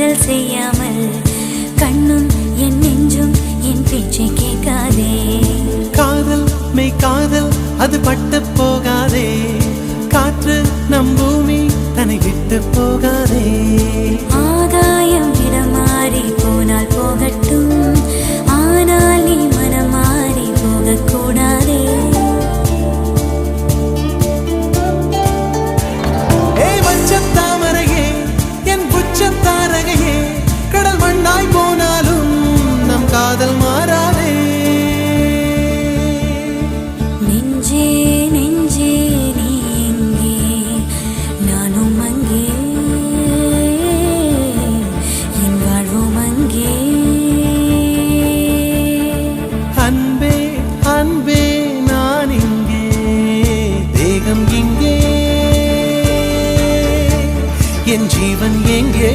காதல் செய்யாமல் கண்ணும் என் நெஞ்சும் என் பேச்சை கேட்காதே. காதல் மெய் காதல் அது பட்டு போகாதே, காற்று நம் பூமி தன்னை விட்டு போகாதே. ஆகாயம் இடமாறி போனால் போகட்டும், ஆனால் நீ மனம் மாறி போகக்கூடாதே. தாமரையே என் புச்சத்தாரகையே, கடல் மண்ணாய் போனாலும் நம் காதல் மாறாதே. நெஞ்சே நெஞ்சே நீ எங்கே, நானும் அங்கே, என் வாழ்வும் அங்கே. அன்பே அன்பே நான் இங்கே, தேகம் இங்கே, என் ஜீவன் எங்கே.